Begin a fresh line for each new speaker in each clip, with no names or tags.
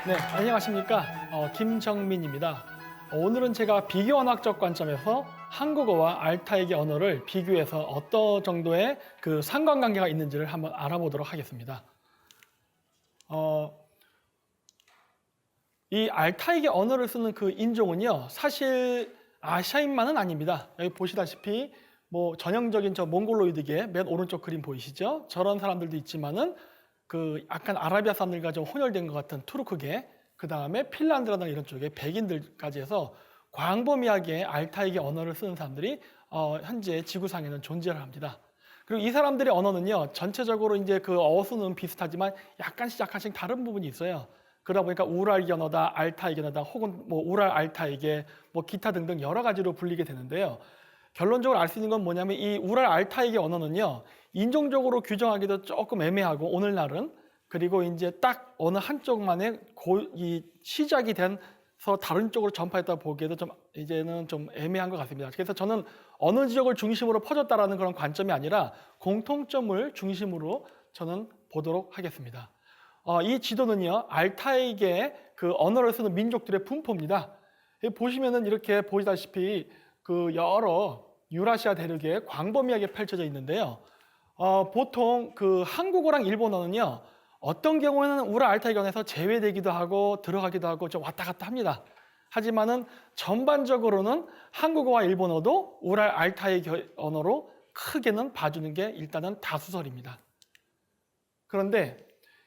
네, 안녕하십니까. 김정민입니다. 오늘은 제가 비교 언어학적 관점에서 한국어와 알타이기 언어를 비교해서 어떤 정도의 그 상관관계가 있는지를 한번 알아보도록 하겠습니다. 이 알타이기 언어를 쓰는 그 인종은요, 사실 아시아인만은 아닙니다. 여기 보시다시피 뭐 전형적인 저 몽골로이드계 맨 오른쪽 그림 보이시죠? 저런 사람들도 있지만은 그 약간 아라비아 사람들과 좀 혼혈된 것 같은 투르크계, 그 다음에 핀란드라든가 이런 쪽에 백인들까지 해서 광범위하게 알타이기 언어를 쓰는 사람들이 현재 지구상에는 존재를 합니다. 그리고 이 사람들의 언어는요, 전체적으로 이제 그 어수는 비슷하지만 약간씩 다른 부분이 있어요. 그러다 보니까 우랄기 언어다, 알타이기 언어다, 혹은 뭐 우랄 알타이기, 뭐 기타 등등 여러 가지로 불리게 되는데요. 결론적으로 알 수 있는 건 뭐냐면 이 우랄 알타이기 언어는요, 인종적으로 규정하기도 조금 애매하고 오늘날은, 그리고 이제 딱 어느 한쪽만의 이 시작이 돼서 다른 쪽으로 전파했다 보기에도 좀 이제는 좀 애매한 것 같습니다. 그래서 저는 어느 지역을 중심으로 퍼졌다라는 그런 관점이 아니라 공통점을 중심으로 저는 보도록 하겠습니다. 이 지도는요, 알타이계 그 언어를 쓰는 민족들의 분포입니다. 보시면은 이렇게 보시다시피 그 여러 유라시아 대륙에 광범위하게 펼쳐져 있는데요. 보통 그 한국어랑 일본어는요, 어떤 경우에는 우랄 알타이기 언어에서 제외되기도 하고 들어가기도 하고 좀 왔다 갔다 합니다. 하지만은 전반적으로는 한국어와 일본어도 우랄 알타이기 언어로 크게는 봐주는 게 일단은 다수설입니다. 그런데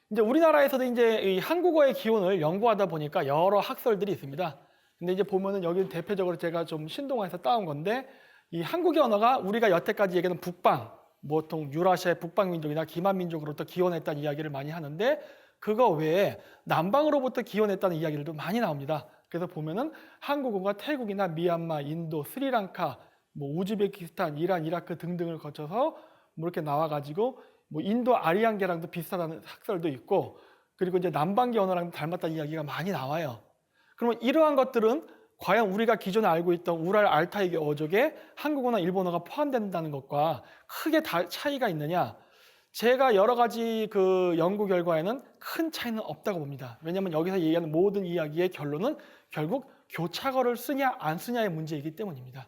이제 우리나라에서도 이제 이 한국어의 기원을 연구하다 보니까 여러 학설들이 있습니다. 근데 이제 보면은 여기 대표적으로 제가 좀 신동아에서 따온 건데, 이 한국의 언어가 우리가 여태까지 얘기하는 북방, 보통 유라시아의 북방 민족이나 기만 민족으로부터 기원했다는 이야기를 많이 하는데, 그거 외에 남방으로부터 기원했다는 이야기들도 많이 나옵니다. 그래서 보면은 한국어가 태국이나 미얀마, 인도, 스리랑카, 뭐 우즈베키스탄, 이란, 이라크 등등을 거쳐서 뭐 이렇게 나와가지고 뭐 인도 아리안계랑도 비슷하다는 학설도 있고, 그리고 이제 남방계 언어랑 닮았다는 이야기가 많이 나와요. 그러면 이러한 것들은 과연 우리가 기존에 알고 있던 우랄 알타이기 어족에 한국어나 일본어가 포함된다는 것과 크게 차이가 있느냐? 제가 여러 가지 그 연구 결과에는 큰 차이는 없다고 봅니다. 왜냐하면 여기서 얘기하는 모든 이야기의 결론은 결국 교차어를 쓰냐 안 쓰냐의 문제이기 때문입니다.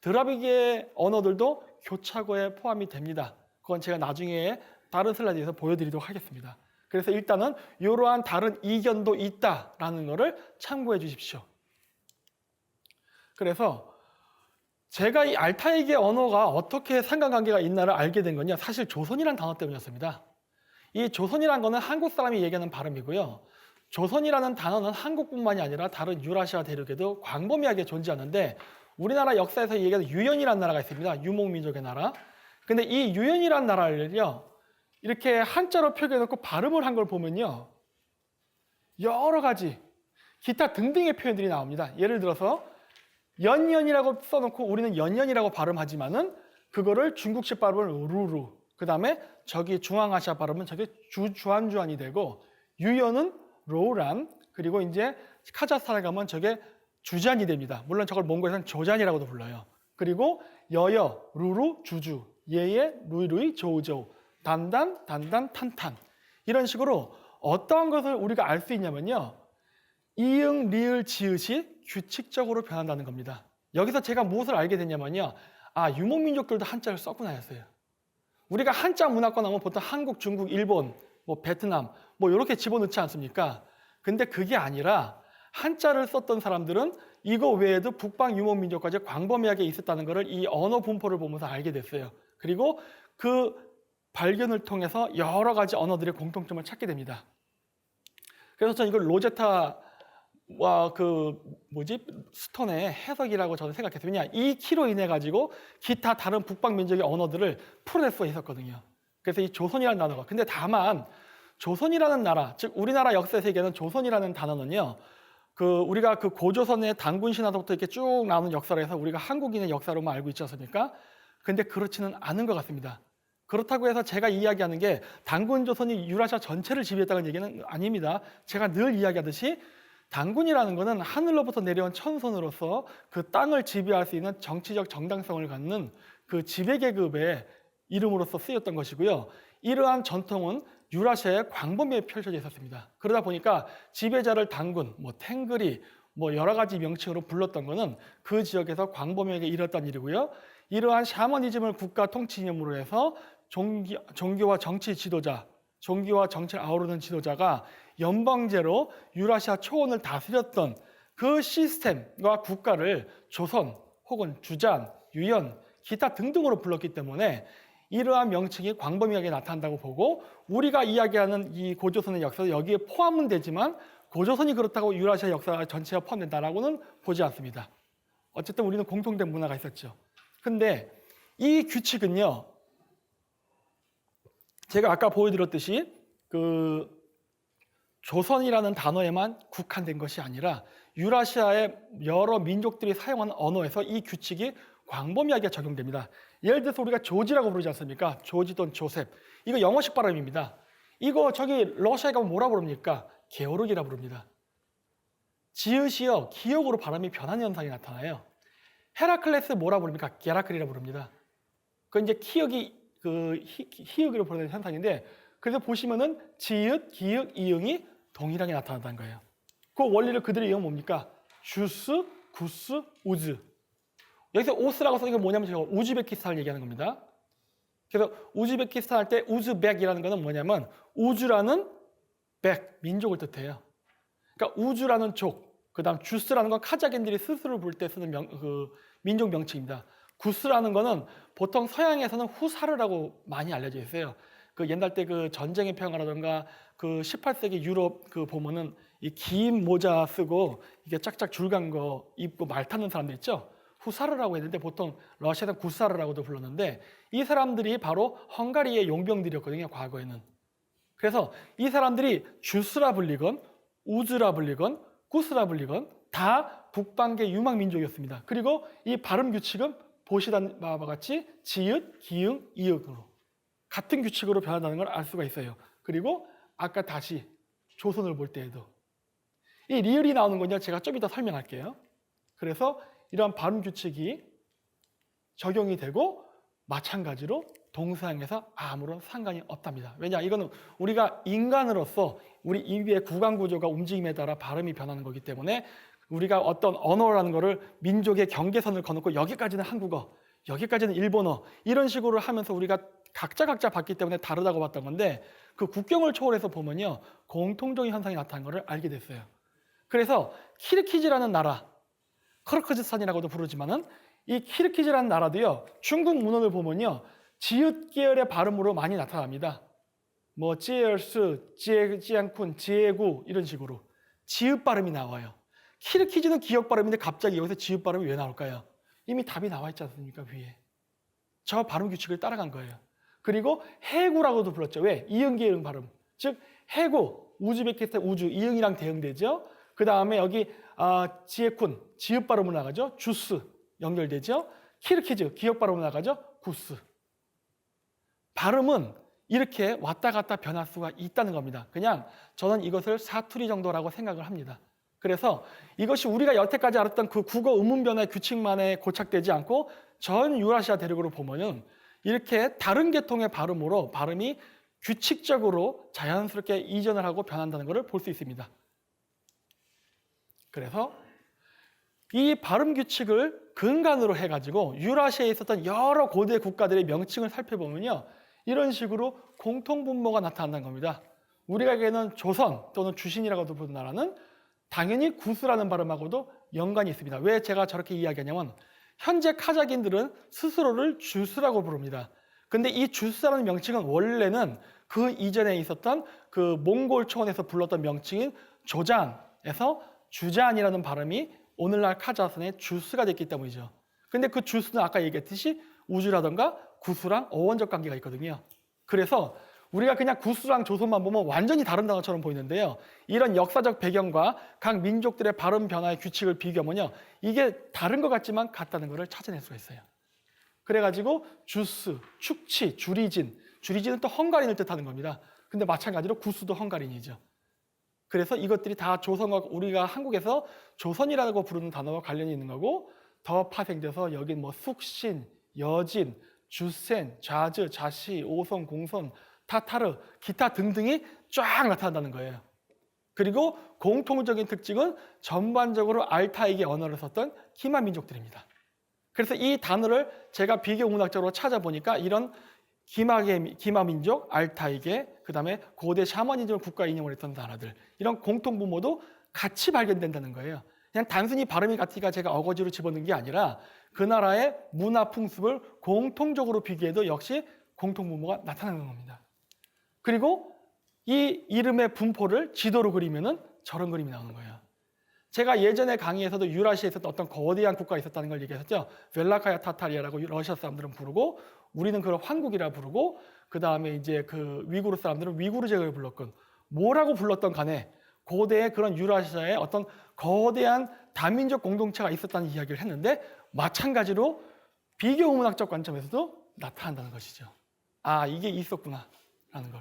드라비기의 언어들도 교차어에 포함이 됩니다. 그건 제가 나중에 다른 슬라이드에서 보여드리도록 하겠습니다. 그래서 일단은 이러한 다른 이견도 있다라는 것을 참고해 주십시오. 그래서 제가 이 알타이기 언어가 어떻게 상관관계가 있나를 알게 된 건요, 사실 조선이라는 단어 때문이었습니다. 이 조선이라는 거는 한국 사람이 얘기하는 발음이고요. 조선이라는 단어는 한국뿐만이 아니라 다른 유라시아 대륙에도 광범위하게 존재하는데, 우리나라 역사에서 얘기하는 유연이라는 나라가 있습니다. 유목민족의 나라. 근데 이 유연이라는 나라를요, 이렇게 한자로 표기해놓고 발음을 한 걸 보면요, 여러 가지 기타 등등의 표현들이 나옵니다. 예를 들어서 연연이라고 써놓고 우리는 연연이라고 발음하지만은 그거를 중국식 발음을 루루, 그 다음에 저기 중앙아시아 발음은 저게 주안주안이 되고, 유연은 로란, 그리고 이제 카자흐스탄에 가면 저게 주잔이 됩니다. 물론 저걸 몽골에서는 조잔이라고도 불러요. 그리고 여여, 루루, 주주, 예예, 루이루이, 조우조우, 단단, 탄탄, 이런 식으로 어떠한 것을 우리가 알 수 있냐면요, 이응, 리을, 지읒이 규칙적으로 변한다는 겁니다. 여기서 제가 무엇을 알게 됐냐면요, 유목민족들도 한자를 썼구나 했어요. 우리가 한자 문화권 하면 보통 한국, 중국, 일본, 뭐 베트남 뭐 이렇게 집어넣지 않습니까? 근데 그게 아니라 한자를 썼던 사람들은 이거 외에도 북방 유목민족까지 광범위하게 있었다는 것을 이 언어 분포를 보면서 알게 됐어요. 그리고 그 발견을 통해서 여러 가지 언어들의 공통점을 찾게 됩니다. 그래서 저는 이걸 로제타와 스톤의 해석이라고 저는 생각했어요. 왜냐, 이 키로 인해 가지고 기타 다른 북방 민족의 언어들을 풀어낼 수가 있었거든요. 그래서 이 조선이라는 단어가, 근데 다만 조선이라는 나라, 즉 우리나라 역사에서 얘기하는 조선이라는 단어는요, 우리가 그 고조선의 단군 신화서부터 이렇게 쭉 나오는 역사로 해서 우리가 한국인의 역사로만 알고 있지 않습니까? 근데 그렇지는 않은 것 같습니다. 그렇다고 해서 제가 이야기하는 게 단군 조선이 유라시아 전체를 지배했다는 얘기는 아닙니다. 제가 늘 이야기하듯이 단군이라는 것은 하늘로부터 내려온 천손으로서 그 땅을 지배할 수 있는 정치적 정당성을 갖는 그 지배계급의 이름으로서 쓰였던 것이고요. 이러한 전통은 유라시아에 광범위에 펼쳐져 있었습니다. 그러다 보니까 지배자를 단군, 탱그리, 여러 가지 명칭으로 불렀던 것은 그 지역에서 광범위하게 일었던 일이고요. 이러한 샤머니즘을 국가 통치 이념으로 해서 종교와 정치 지도자, 종교와 정치를 아우르는 지도자가 연방제로 유라시아 초원을 다스렸던 그 시스템과 국가를 조선 혹은 주잔, 유연, 기타 등등으로 불렀기 때문에 이러한 명칭이 광범위하게 나타난다고 보고 우리가 이야기하는 이 고조선의 역사도 여기에 포함은 되지만 고조선이 그렇다고 유라시아 역사 전체가 포함된다라고는 보지 않습니다. 어쨌든 우리는 공통된 문화가 있었죠. 근데 이 규칙은요, 제가 아까 보여드렸듯이 그 조선이라는 단어에만 국한된 것이 아니라 유라시아의 여러 민족들이 사용하는 언어에서 이 규칙이 광범위하게 적용됩니다. 예를 들어서 우리가 조지라고 부르지 않습니까? 조지 또는 조셉. 이거 영어식 발음입니다. 이거 저기 러시아에 가면 뭐라 부릅니까? 게오르기라 부릅니다. 지읒이요, 기역으로 발음이 변하는 현상이 나타나요. 헤라클레스 뭐라 부릅니까? 게라클이라 부릅니다. 그건 이제 히읗으로 부르는 현상인데, 그래서 보시면은 지읒, 기역, 이응이 동일하게 나타난다는 거예요. 그 원리를 그대로 이용하면 뭡니까? 주스, 구스, 우즈. 여기서 오스라고 쓰는 게 뭐냐면 제가 우즈베키스탄을 얘기하는 겁니다. 그래서 우즈베키스탄 할 때 우즈벡이라는 거는 뭐냐면 우즈라는 벡, 민족을 뜻해요. 그러니까 우즈라는 족, 그 다음 주스라는 건 카자흐인들이 스스로 부를 때 쓰는 민족 명칭입니다. 구스라는 거는 보통 서양에서는 후사르라고 많이 알려져 있어요. 그 옛날 때 그 전쟁의 평화라든가 그 18세기 유럽 그 보면은 이 긴 모자 쓰고 이게 짝짝 줄간 거 입고 말 타는 사람들 있죠? 후사르라고 했는데 보통 러시아는 구사르라고도 불렀는데 이 사람들이 바로 헝가리의 용병들이었거든요, 과거에는. 그래서 이 사람들이 주스라 불리건 우즈라 불리건 구스라 불리건 다 북방계 유망 민족이었습니다. 그리고 이 발음 규칙은 보시던 바와 같이 지읒, 기응, 이응으로 같은 규칙으로 변한다는 걸 알 수가 있어요. 그리고 아까 다시 조선을 볼 때에도 이 리을이 나오는 건요, 제가 좀 이따 설명할게요. 그래서 이러한 발음 규칙이 적용이 되고 마찬가지로 동서양에서 아무런 상관이 없답니다. 왜냐? 이거는 우리가 인간으로서 우리 입의 구강 구조가 움직임에 따라 발음이 변하는 거기 때문에 우리가 어떤 언어라는 거를 민족의 경계선을 거놓고 여기까지는 한국어, 여기까지는 일본어 이런 식으로 하면서 우리가 각자 봤기 때문에 다르다고 봤던 건데 그 국경을 초월해서 보면요, 공통적인 현상이 나타난 것을 알게 됐어요. 그래서 키르키즈라는 나라, 크르크즈스탄이라고도 부르지만은 이 키르키즈라는 나라도요, 중국 문헌을 보면요, 지읒 계열의 발음으로 많이 나타납니다. 지에얼스, 지앙쿤, 지에구 이런 식으로 지읒 발음이 나와요. 키르키즈는 기역 발음인데 갑자기 여기서 지읒 발음이 왜 나올까요? 이미 답이 나와 있지 않습니까, 위에. 저 발음 규칙을 따라간 거예요. 그리고 해구라고도 불렀죠. 왜? 이응기응 발음. 즉 해구, 우즈베키스탄 우주, 이응이랑 대응되죠. 그 다음에 여기 지에쿤, 지읒 발음으로 나가죠. 주스 연결되죠. 키르키즈, 기역 발음으로 나가죠. 구스. 발음은 이렇게 왔다 갔다 변할 수가 있다는 겁니다. 그냥 저는 이것을 사투리 정도라고 생각을 합니다. 그래서 이것이 우리가 여태까지 알았던 그 국어 음문 변화의 규칙만에 고착되지 않고 전 유라시아 대륙으로 보면은 이렇게 다른 계통의 발음으로 발음이 규칙적으로 자연스럽게 이전을 하고 변한다는 것을 볼 수 있습니다. 그래서 이 발음 규칙을 근간으로 해가지고 유라시아에 있었던 여러 고대 국가들의 명칭을 살펴보면요, 이런 식으로 공통분모가 나타난다는 겁니다. 우리가 얘기하는 조선 또는 주신이라고도 부르는 나라는 당연히 구스라는 발음하고도 연관이 있습니다. 왜 제가 저렇게 이야기하냐면 현재 카자흐인들은 스스로를 주스라고 부릅니다. 근데 이 주스라는 명칭은 원래는 그 이전에 있었던 그 몽골 초원에서 불렀던 명칭인 조잔에서 주잔이라는 발음이 오늘날 카자흐스탄의 주스가 됐기 때문이죠. 근데 그 주스는 아까 얘기했듯이 우주라던가 구스랑 어원적 관계가 있거든요. 그래서 우리가 그냥 구스랑 조선만 보면 완전히 다른 단어처럼 보이는데요, 이런 역사적 배경과 각 민족들의 발음 변화의 규칙을 비교하면요, 이게 다른 것 같지만 같다는 것을 찾아낼 수가 있어요. 그래가지고 주스, 축치, 주리진은 또 헝가린을 뜻하는 겁니다. 근데 마찬가지로 구스도 헝가린이죠. 그래서 이것들이 다 조선과 우리가 한국에서 조선이라고 부르는 단어와 관련이 있는 거고, 더 파생돼서 여긴 숙신, 여진, 주센, 좌즈, 자시, 오선, 공선 타타르, 기타 등등이 쫙 나타난다는 거예요. 그리고 공통적인 특징은 전반적으로 알타이계 언어를 썼던 기마 민족들입니다. 그래서 이 단어를 제가 비교문학적으로 찾아보니까 이런 기마 민족, 알타이계, 그 다음에 고대 샤머니즘을 국가 인용을 했던 나라들, 이런 공통 부모도 같이 발견된다는 거예요. 그냥 단순히 발음이 같으니까 제가 어거지로 집어넣은 게 아니라 그 나라의 문화 풍습을 공통적으로 비교해도 역시 공통 부모가 나타나는 겁니다. 그리고 이 이름의 분포를 지도로 그리면은 저런 그림이 나오는 거예요. 제가 예전에 강의에서도 유라시아에 있었던 어떤 거대한 국가가 있었다는 걸 얘기했었죠. 벨라카야 타타리아라고 러시아 사람들은 부르고, 우리는 그걸 황국이라 부르고, 그 다음에 이제 그 위구르 사람들은 위구르 제국을 불렀건, 뭐라고 불렀던 간에 고대의 그런 유라시아의 어떤 거대한 다민족 공동체가 있었다는 이야기를 했는데, 마찬가지로 비교문학적 관점에서도 나타난다는 것이죠. 아, 이게 있었구나 라는 걸.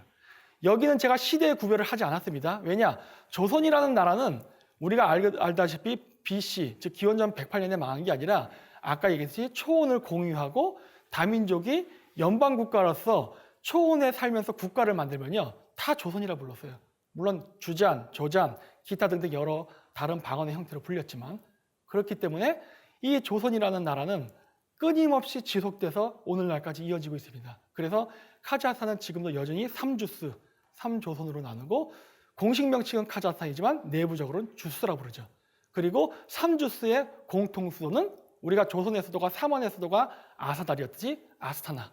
여기는 제가 시대 구별을 하지 않았습니다. 왜냐? 조선이라는 나라는 우리가 알다시피 BC, 즉 기원전 108년에 망한 게 아니라 아까 얘기했듯이 초원을 공유하고 다민족이 연방국가로서 초원에 살면서 국가를 만들면요, 다 조선이라 불렀어요. 물론 주잔, 조잔, 기타 등등 여러 다른 방언의 형태로 불렸지만, 그렇기 때문에 이 조선이라는 나라는 끊임없이 지속돼서 오늘날까지 이어지고 있습니다. 그래서 카자흐스탄은 지금도 여전히 3주스, 3조선으로 나누고, 공식 명칭은 카자흐스탄이지만 내부적으로는 주스라 부르죠. 그리고 3주스의 공통 수도는 우리가 조선의 수도가 삼원의 수도가 아사달이었듯이 아스타나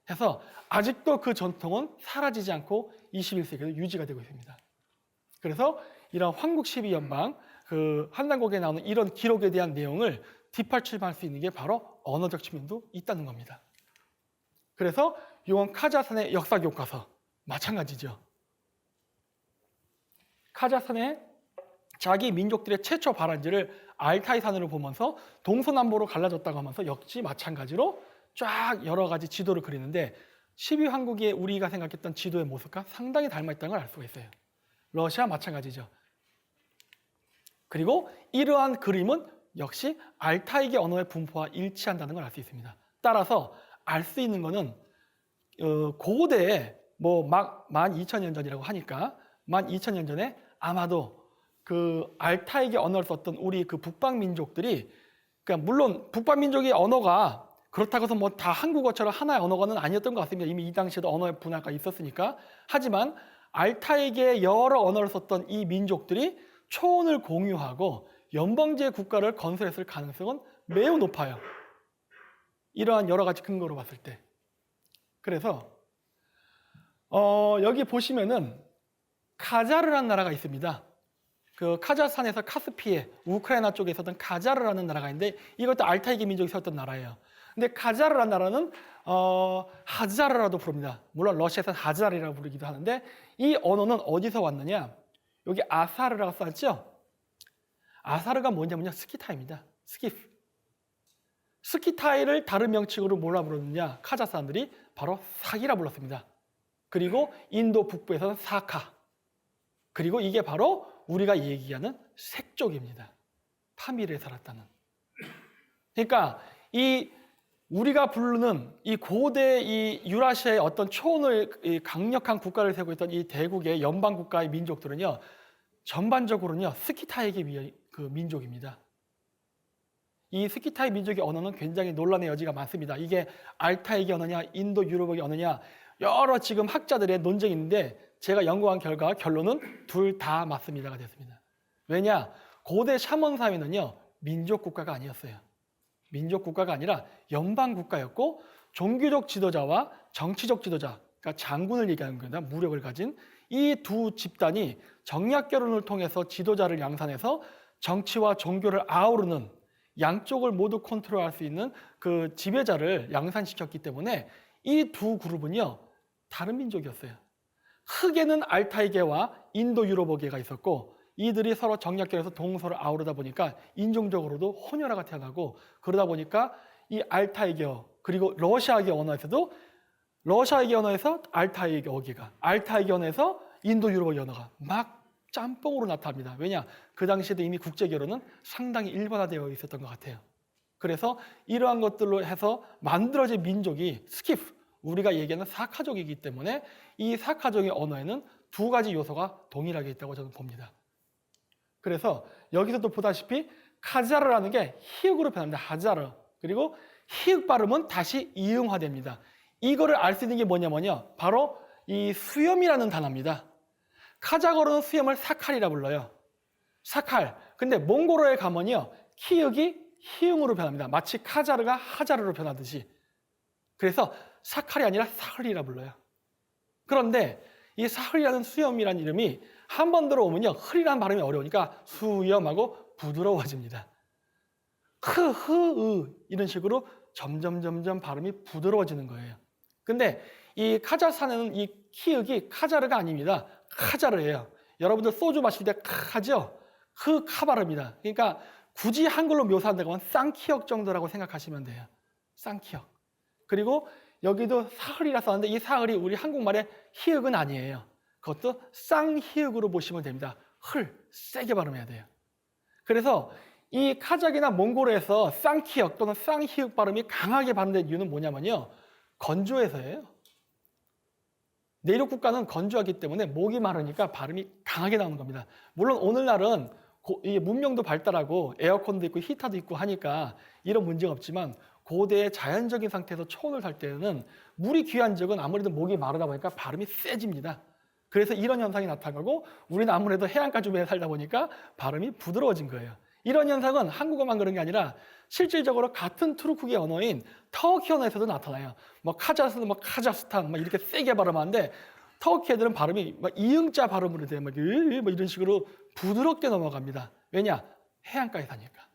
해서 아직도 그 전통은 사라지지 않고 21세기에도 유지가 되고 있습니다. 그래서 이런 황국 12연방, 그 한단곡에 나오는 이런 기록에 대한 내용을 뒷받침할 수 있는 게 바로 언어적 측면도 있다는 겁니다. 그래서 이건 카자흐스탄의 역사 교과서 마찬가지죠. 카자흐스탄의 자기 민족들의 최초 발원지를 알타이산으로 보면서 동서남북으로 갈라졌다고 하면서 역시 마찬가지로 쫙 여러 가지 지도를 그리는데 12황국의 우리가 생각했던 지도의 모습과 상당히 닮아있다는 걸 알 수가 있어요. 러시아 마찬가지죠. 그리고 이러한 그림은 역시 알타이계 언어의 분포와 일치한다는 걸 알 수 있습니다. 따라서 알 수 있는 거는 고대에 뭐 막 12,000년 전이라고 하니까 12,000년 전에 아마도 그 알타이계 언어를 썼던 우리 그 북방 민족들이, 그러니까 물론 북방 민족의 언어가 그렇다고 해서 뭐 다 한국어처럼 하나의 언어는 아니었던 것 같습니다. 이미 이 당시에도 언어의 분화가 있었으니까. 하지만 알타이계 여러 언어를 썼던 이 민족들이 초원을 공유하고 연방제 국가를 건설했을 가능성은 매우 높아요. 이러한 여러 가지 근거로 봤을 때. 그래서 여기 보시면은 카자르라는 나라가 있습니다. 그 카자흐스탄에서 카스피해, 우크라이나 쪽에 있었던 카자르라는 나라가 있는데 이것도 알타이계 민족이 있었던 나라예요. 근데 카자르라는 나라는 하자르라도 부릅니다. 물론 러시아에서는 하자르라고 부르기도 하는데 이 언어는 어디서 왔느냐? 여기 아사르라고 써있죠? 아사르가 뭐냐면요, 스키타이입니다. 스키타이를 다른 명칭으로 뭐라 부르느냐? 카자흐 사람들이 바로 사기라 불렀습니다. 그리고 인도 북부에서는 사카. 그리고 이게 바로 우리가 얘기하는 색족입니다. 파밀에 살았다는. 그러니까 이 우리가 부르는 이 고대 이 유라시아의 어떤 초원을 강력한 국가를 세우고 있던 이 대국의 연방 국가의 민족들은요, 전반적으로는요 스키타이계 그 민족입니다. 이 스키타이 민족의 언어는 굉장히 논란의 여지가 많습니다. 이게 알타이계 언어냐, 인도 유럽의 언어냐, 여러 지금 학자들의 논쟁이 있는데 제가 연구한 결과 결론은 둘 다 맞습니다가 됐습니다. 왜냐? 고대 샤먼 사회는요 민족 국가가 아니었어요. 민족 국가가 아니라 연방 국가였고 종교적 지도자와 정치적 지도자, 그러니까 장군을 얘기하는 겁니다. 무력을 가진 이 두 집단이 정략 결혼을 통해서 지도자를 양산해서 정치와 종교를 아우르는, 양쪽을 모두 컨트롤할 수 있는 그 지배자를 양산시켰기 때문에 이 두 그룹은요 다른 민족이었어요. 흑에는 알타이계와 인도 유럽어계가 있었고 이들이 서로 정략결에서 동서를 아우르다 보니까 인종적으로도 혼혈아가 태어나고, 그러다 보니까 이 알타이계어 그리고 러시아계 언어에서도 러시아계 언어에서 알타이계 어계가, 알타이계 언어에서 인도 유럽어 언어가 막 짬뽕으로 나타납니다. 왜냐? 그 당시에도 이미 국제결혼은 상당히 일반화되어 있었던 것 같아요. 그래서 이러한 것들로 해서 만들어진 민족이 스키프, 우리가 얘기하는 사카족이기 때문에 이 사카족의 언어에는 두 가지 요소가 동일하게 있다고 저는 봅니다. 그래서 여기서도 보다시피 카자르라는 게 히읗으로 변합니다. 하자르. 그리고 히읗 발음은 다시 이응화됩니다. 이거를 알 수 있는 게 뭐냐면요. 바로 이 수염이라는 단어입니다. 카자거로는 수염을 사칼이라 불러요. 사칼. 근데 몽골어에 가면요. 키읔이 히읗으로 변합니다. 마치 카자르가 하자르로 변하듯이. 그래서 사칼이 아니라 사흘이라 불러요. 그런데 이 사흘이라는 수염이라는 이름이 한 번 들어오면요. 흘이라는 발음이 어려우니까 수염하고 부드러워집니다. 흐흐으 이런 식으로 점점 발음이 부드러워지는 거예요. 근데 이 카자흐스탄에는 이 키읔이 카자르가 아닙니다. 카자르예요. 여러분들 소주 마실 때 카죠? 그 카 발음이다. 그러니까 굳이 한글로 묘사한다고 하면 쌍키역 정도라고 생각하시면 돼요. 쌍키역. 그리고 여기도 사흘이라 썼는데 이 사흘이 우리 한국말의 히읗은 아니에요. 그것도 쌍히읗으로 보시면 됩니다. 흘, 세게 발음해야 돼요. 그래서 이 카자흐이나 몽골어에서 쌍키역 또는 쌍히읗 발음이 강하게 발음된 이유는 뭐냐면요. 건조해서예요. 내륙 국가는 건조하기 때문에 목이 마르니까 발음이 강하게 나오는 겁니다. 물론 오늘날은 문명도 발달하고 에어컨도 있고 히터도 있고 하니까 이런 문제가 없지만 고대의 자연적인 상태에서 초원을 살 때는 물이 귀한 지역은 아무래도 목이 마르다 보니까 발음이 세집니다. 그래서 이런 현상이 나타나고 우리는 아무래도 해안가 주변에 살다 보니까 발음이 부드러워진 거예요. 이런 현상은 한국어만 그런 게 아니라 실질적으로 같은 투르크계 언어인 터키 언어에서도 나타나요. 뭐 카자흐스탄, 뭐 카자흐스탄 막 이렇게 세게 발음하는데 터키 애들은 발음이 막 이응자 발음으로 돼요. 막 이런 식으로 부드럽게 넘어갑니다. 왜냐? 해안가에 사니까.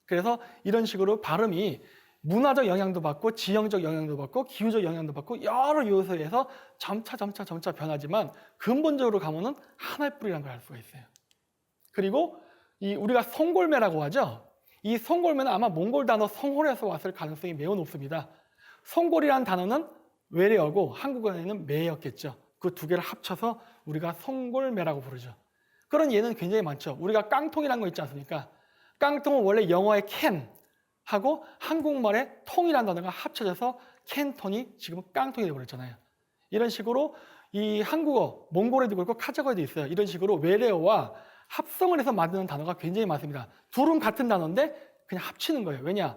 그래서 이런 식으로 발음이 문화적 영향도 받고 지형적 영향도 받고 기후적 영향도 받고 여러 요소에서 점차 변하지만 근본적으로 가면은 하나의 뿌리라는 걸 알 수가 있어요. 그리고 우리가 송골매라고 하죠. 이 송골매는 아마 몽골 단어 송홀에서 왔을 가능성이 매우 높습니다. 송골이라는 단어는 외래어고 한국어에는 매였겠죠. 그 두 개를 합쳐서 우리가 송골매라고 부르죠. 그런 예는 굉장히 많죠. 우리가 깡통이라는 거 있지 않습니까? 깡통은 원래 영어의 캔 하고 한국말의 통이라는 단어가 합쳐져서 캔톤이 지금은 깡통이 되어버렸잖아요. 이런 식으로 이 한국어, 몽골어에도 그렇고 카자흐에도 있어요. 이런 식으로 외래어와 합성을 해서 만드는 단어가 굉장히 많습니다. 둘은 같은 단어인데 그냥 합치는 거예요. 왜냐?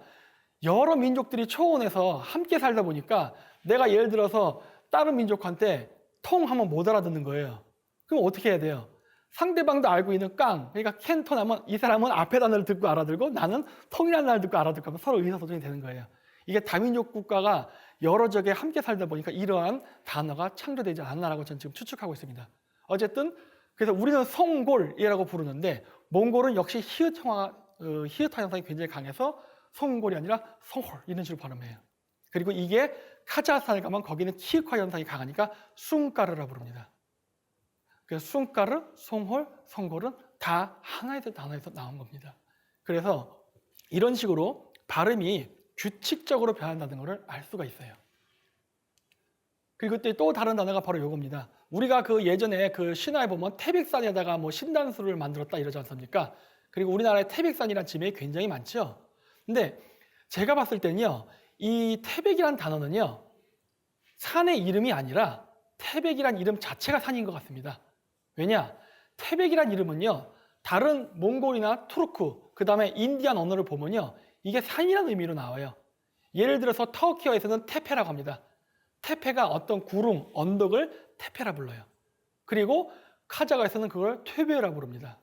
여러 민족들이 초원에서 함께 살다 보니까 내가 예를 들어서 다른 민족한테 통 하면 못 알아듣는 거예요. 그럼 어떻게 해야 돼요? 상대방도 알고 있는 깡, 그러니까 캔톤 하면 이 사람은 앞에 단어를 듣고 알아들고 나는 통이라는 단어를 듣고 알아듣고 하면 서로 의사소통이 되는 거예요. 이게 다민족 국가가 여러 지역에 함께 살다 보니까 이러한 단어가 창조되지 않았나라고 저는 지금 추측하고 있습니다. 어쨌든 그래서 우리는 송골이라고 부르는데 몽골은 역시 히읗화 현상이 굉장히 강해서 송골이 아니라 송홀 이런 식으로 발음해요. 그리고 이게 카자흐스탄에 가면 거기는 키읔화 현상이 강하니까 숭까르라 부릅니다. 그래서 숭까르, 송홀, 송골은 다 하나의 단어에서 나온 겁니다. 그래서 이런 식으로 발음이 규칙적으로 변한다는 것을 알 수가 있어요. 그리고 또 다른 단어가 바로 이겁니다. 우리가 그 예전에 그 신화에 보면 태백산에다가 뭐 신단수를 만들었다 이러지 않습니까? 그리고 우리나라에 태백산이라는 지명이 굉장히 많죠. 근데 제가 봤을 때는요, 이 태백이란 단어는요, 산의 이름이 아니라 태백이란 이름 자체가 산인 것 같습니다. 왜냐? 태백이란 이름은요, 다른 몽골이나 투르크, 그 다음에 인디안 언어를 보면요, 이게 산이라는 의미로 나와요. 예를 들어서 터키어에서는 테페라고 합니다. 테페가 어떤 구름, 언덕을 테페라 불러요. 그리고 카자흐에서는 그걸 퇴베라 부릅니다.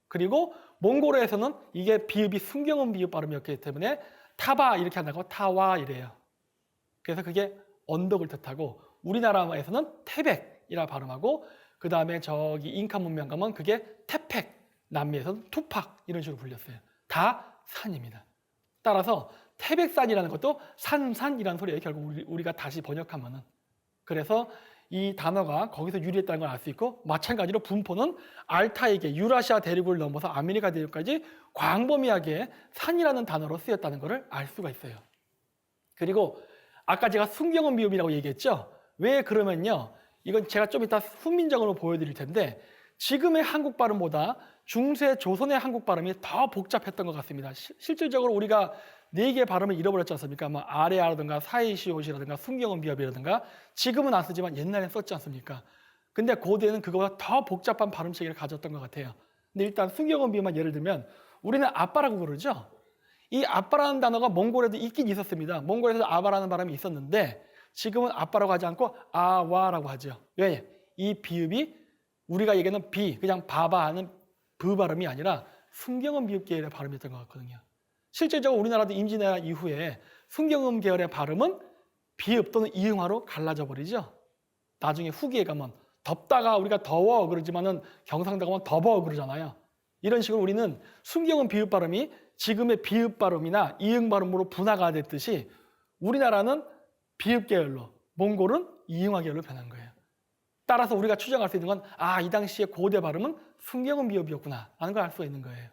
그리고 몽골어에서는 이게 비읍이 순경음 비읍 발음이었기 때문에 타바 이렇게 한다고 타와 이래요. 그래서 그게 언덕을 뜻하고 우리나라에서는 태백이라 발음하고 그 다음에 저기 잉카 문명 가면 그게 테펙, 남미에서는 투팍 이런 식으로 불렸어요. 다 산입니다. 따라서 태백산이라는 것도 산이라는 소리예요. 결국 우리가 다시 번역하면은. 그래서 이 단어가 거기서 유래했다는 걸 알 수 있고 마찬가지로 분포는 알타이계, 유라시아 대륙을 넘어서 아메리카 대륙까지 광범위하게 산이라는 단어로 쓰였다는 것을 알 수가 있어요. 그리고 아까 제가 순경음 비읍이라고 얘기했죠. 왜 그러면요. 이건 제가 좀 이따 훈민정음으로 보여드릴 텐데 지금의 한국 발음보다 중세 조선의 한국 발음이 더 복잡했던 것 같습니다. 실질적으로 우리가 4개의 발음을 잃어버렸지 않습니까? 뭐 아레아라든가 사이시옷이라든가 순경은 비읍이라든가 지금은 안 쓰지만 옛날에 썼지 않습니까? 근데 고대는 그거보다 더 복잡한 발음 체계를 가졌던 것 같아요. 근데 일단 순경은 비읍만 예를 들면 우리는 아빠라고 그러죠. 이 아빠라는 단어가 몽골에도 있긴 있었습니다. 몽골에도 아바라는 발음이 있었는데 지금은 아빠라고 하지 않고 아와라고 하죠. 왜? 이 비읍이 우리가 얘기하는 비, 그냥 바바 하는 브 발음이 아니라 순경음 비읍 계열의 발음이었던 것 같거든요. 실제적으로 우리나라도 임진왜란 이후에 순경음 계열의 발음은 비읍 또는 이응화로 갈라져 버리죠. 나중에 후기에 가면 덥다가 우리가 더워 그러지만은 경상도 가면 더워 그러잖아요. 이런 식으로 우리는 순경음 비읍 발음이 지금의 비읍 발음이나 이응 발음으로 분화가 됐듯이 우리나라는 비읍 계열로, 몽골은 이응화 계열로 변한 거예요. 따라서 우리가 추정할 수 있는 건 이 당시의 고대 발음은 순경음 비읍이었구나 라는 걸 알 수가 있는 거예요.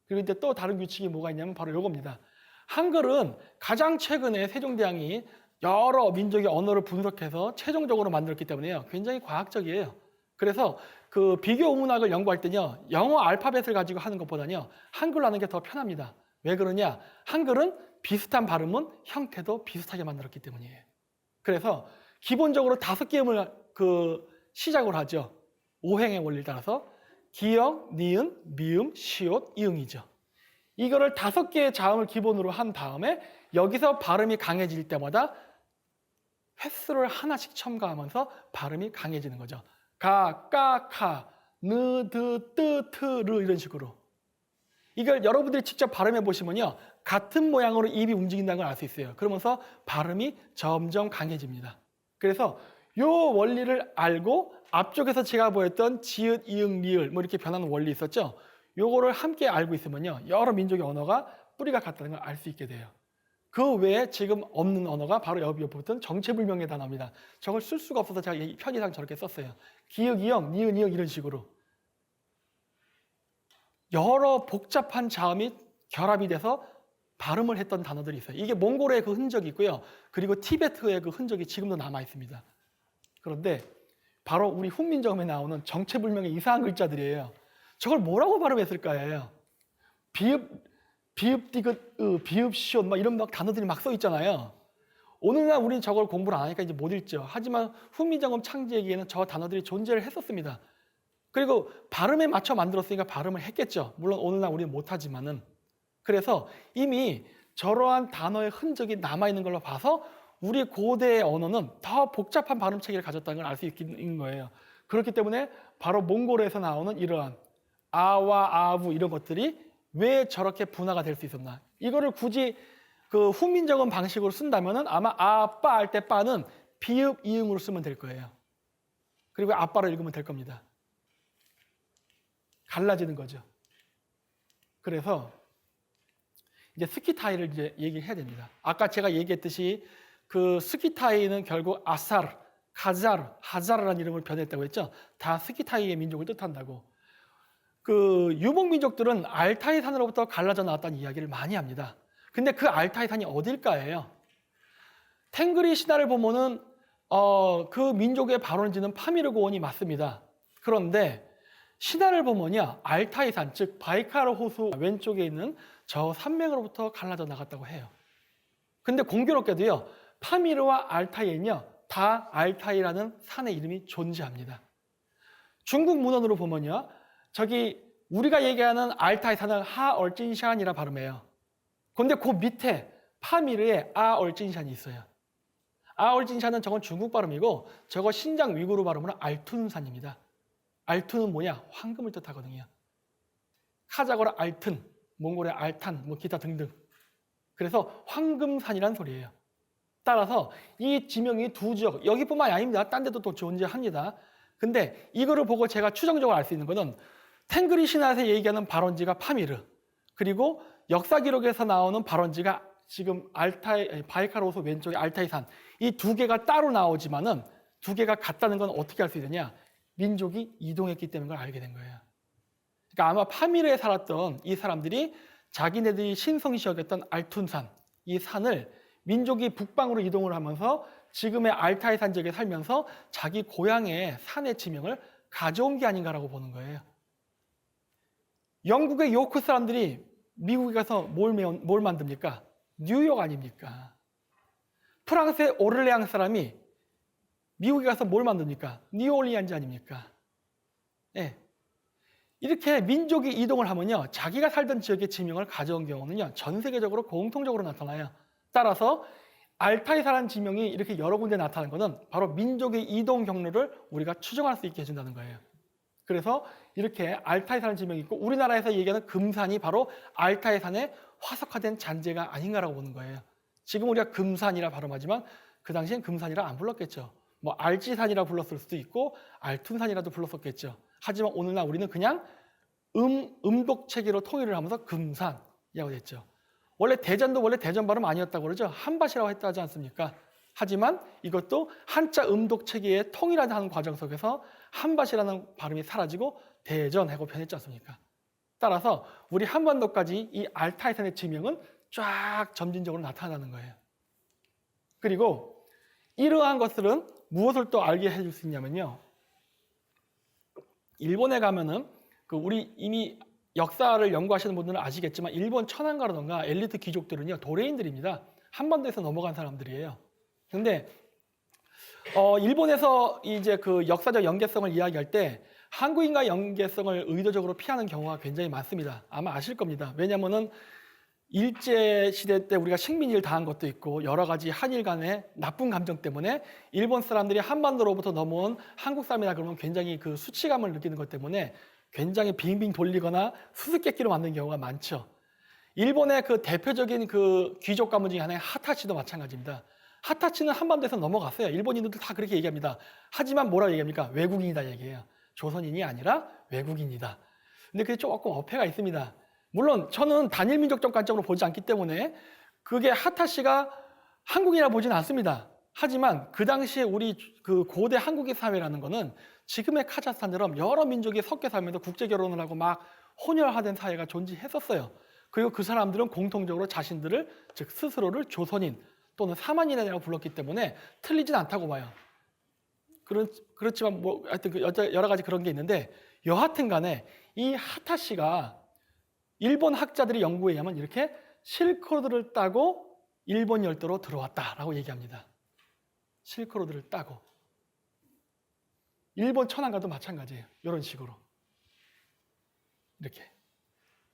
그리고 이제 또 다른 규칙이 뭐가 있냐면 바로 이겁니다. 한글은 가장 최근에 세종대왕이 여러 민족의 언어를 분석해서 최종적으로 만들었기 때문에요. 굉장히 과학적이에요. 그래서 그 비교 문학을 연구할 때는요, 영어 알파벳을 가지고 하는 것보다는요, 한글로 하는 게 더 편합니다. 왜 그러냐? 한글은 비슷한 발음은 형태도 비슷하게 만들었기 때문이에요. 그래서 기본적으로 5개음을 시작을 하죠. 5행의 원리를 따라서 기역, 니은, 미음, 시옷, 이응이죠. 이거를 5개의 자음을 기본으로 한 다음에 여기서 발음이 강해질 때마다 횟수를 하나씩 첨가하면서 발음이 강해지는 거죠. 가, 까, 카, 느, 드, 뜨, 트, 르 이런 식으로. 이걸 여러분들이 직접 발음해 보시면요. 같은 모양으로 입이 움직인다는 걸 알 수 있어요. 그러면서 발음이 점점 강해집니다. 그래서 이 원리를 알고 앞쪽에서 제가 보였던 지읒, 이응, 리을 뭐 이렇게 변하는 원리 있었죠. 요거를 함께 알고 있으면요. 여러 민족의 언어가 뿌리가 같다는 걸 알 수 있게 돼요. 그 외에 지금 없는 언어가 바로 여기 보던 정체불명의 단어입니다. 저걸 쓸 수가 없어서 제가 편의상 저렇게 썼어요. 기역, 이역, 니은, 이역 이런 식으로. 여러 복잡한 자음이 결합이 돼서 발음을 했던 단어들이 있어요. 이게 몽골의 그 흔적이 있고요. 그리고 티베트의 그 흔적이 지금도 남아 있습니다. 그런데 바로 우리 훈민정음에 나오는 정체불명의 이상한 글자들이에요. 저걸 뭐라고 발음했을까요? 비읍, 디귿, 비읍, 시옷 막 이런 막 단어들이 막 써 있잖아요. 오늘날 우리는 저걸 공부를 안 하니까 이제 못 읽죠. 하지만 훈민정음 창제기에는 저 단어들이 존재를 했었습니다. 그리고 발음에 맞춰 만들었으니까 발음을 했겠죠. 물론 오늘날 우리는 못하지만은. 그래서 이미 저러한 단어의 흔적이 남아있는 걸로 봐서 우리 고대의 언어는 더 복잡한 발음 체계를 가졌다는 걸 알 수 있는 거예요. 그렇기 때문에 바로 몽골에서 나오는 이러한 아와 아부 이런 것들이 왜 저렇게 분화가 될 수 있었나. 이거를 굳이 그 훈민정음 방식으로 쓴다면은 아마 아빠 할 때 빠는 비읍 이응으로 쓰면 될 거예요. 그리고 아빠로 읽으면 될 겁니다. 갈라지는 거죠. 그래서 이제 스키타이를 이제 얘기해야 됩니다. 아까 제가 얘기했듯이 그 스키타이는 결국 아사르, 카자르, 하자르라는 이름을 변했다고 했죠. 다 스키타이의 민족을 뜻한다고. 그 유목민족들은 알타이 산으로부터 갈라져 나왔다는 이야기를 많이 합니다. 근데 그 알타이 산이 어딜까예요? 탱그리 신화를 보면은 그 민족의 발원지는 파미르 고원이 맞습니다. 그런데 신화를 보면요, 알타이 산, 즉 바이카르 호수 왼쪽에 있는 저 산맥으로부터 갈라져 나갔다고 해요. 근데 공교롭게도요, 파미르와 알타이는요, 다 알타이라는 산의 이름이 존재합니다. 중국 문헌으로 보면요, 저기 우리가 얘기하는 알타이 산을 하얼진샨이라 발음해요. 그런데 그 밑에 파미르에 아얼진샨이 있어요. 아얼진샨은 저건 중국 발음이고 저거 신장 위구르 발음으로 알툰산입니다. 알툰은 뭐냐? 황금을 뜻하거든요. 카자흐로 알튼, 몽골의 알탄, 뭐 기타 등등. 그래서 황금산이라는 소리예요. 따라서 이 지명이 두 지역, 여기뿐만이 아닙니다. 딴 데도 또 존재합니다. 근데 이거를 보고 제가 추정적으로 알 수 있는 것은 탱그리 신화에서 얘기하는 발원지가 파미르, 그리고 역사 기록에서 나오는 발원지가 지금 바이카르 호수 왼쪽의 알타이산, 이 두 개가 따로 나오지만은 두 개가 같다는 건 어떻게 알 수 있느냐? 민족이 이동했기 때문에 알게 된 거예요. 그러니까 아마 파미르에 살았던 이 사람들이 자기네들이 신성시 여겼던 알툰산, 이 산을 민족이 북방으로 이동을 하면서 지금의 알타이 산 지역에 살면서 자기 고향의 산의 지명을 가져온 게 아닌가라고 보는 거예요. 영국의 요크 사람들이 미국에 가서 뭘 만듭니까? 뉴욕 아닙니까? 프랑스의 오르레앙 사람이 미국에 가서 뭘 만듭니까? 뉴올리안즈 아닙니까? 예. 이렇게 민족이 이동을 하면요, 자기가 살던 지역의 지명을 가져온 경우는요, 전 세계적으로 공통적으로 나타나요. 따라서 알타이사라는 지명이 이렇게 여러 군데 나타나는 것은 바로 민족의 이동 경로를 우리가 추정할 수 있게 해준다는 거예요. 그래서 이렇게 알타이사라는 지명이 있고, 우리나라에서 얘기하는 금산이 바로 알타이산의 화석화된 잔재가 아닌가라고 보는 거예요. 지금 우리가 금산이라 발음하지만 그 당시엔 금산이라 안 불렀겠죠. 뭐 알지산이라 불렀을 수도 있고 알툰산이라도 불렀었겠죠. 하지만 오늘날 우리는 그냥 음독체계로 통일을 하면서 금산이라고 했죠. 원래 대전도 원래 대전 발음 아니었다고 그러죠. 한밭이라고 했다 하지 않습니까? 하지만 이것도 한자 음독체계의 통일하는 과정 속에서 한밭이라는 발음이 사라지고 대전하고 변했지 않습니까? 따라서 우리 한반도까지 이 알타이산의 지명은 쫙 점진적으로 나타나는 거예요. 그리고 이러한 것들은 무엇을 또 알게 해줄 수 있냐면요, 일본에 가면은 우리 이미 역사를 연구하시는 분들은 아시겠지만 일본 천황가라던가 엘리트 귀족들은요, 도레인들입니다. 한반도에서 넘어간 사람들이에요. 근데 일본에서 이제 그 역사적 연계성을 이야기할 때 한국인과 연계성을 의도적으로 피하는 경우가 굉장히 많습니다. 아마 아실 겁니다. 왜냐면은 일제 시대 때 우리가 식민지를 당한 것도 있고 여러 가지 한일 간의 나쁜 감정 때문에 일본 사람들이 한반도로부터 넘어온 한국 사람이라 그러면 굉장히 그 수치감을 느끼는 것 때문에 굉장히 빙빙 돌리거나 수수께끼로 만든 경우가 많죠. 일본의 그 대표적인 그 귀족 가문 중에 하나의 하타치도 마찬가지입니다. 하타치는 한반도에서 넘어갔어요. 일본인들도 다 그렇게 얘기합니다. 하지만 뭐라고 얘기합니까? 외국인이다 얘기해요. 조선인이 아니라 외국인이다. 근데 그게 조금 어폐가 있습니다. 물론 저는 단일 민족적 관점으로 보지 않기 때문에 그게 하타시가 한국이라 보지는 않습니다. 하지만 그 당시에 우리 그 고대 한국의 사회라는 거는 지금의 카자흐스탄처럼 여러 민족이 섞여 살면서 국제 결혼을 하고 막 혼혈화된 사회가 존재했었어요. 그리고 그 사람들은 공통적으로 자신들을, 즉 스스로를 조선인 또는 사만인이라고 불렀기 때문에 틀리진 않다고 봐요. 그렇지만 뭐 하여튼 여러 가지 그런 게 있는데, 여하튼 간에 이 하타시가 일본 학자들의 연구에 의하면 이렇게 실크로드를 따고 일본 열도로 들어왔다라고 얘기합니다. 실크로드를 따고. 일본 천황가도 마찬가지예요. 이런 식으로. 이렇게.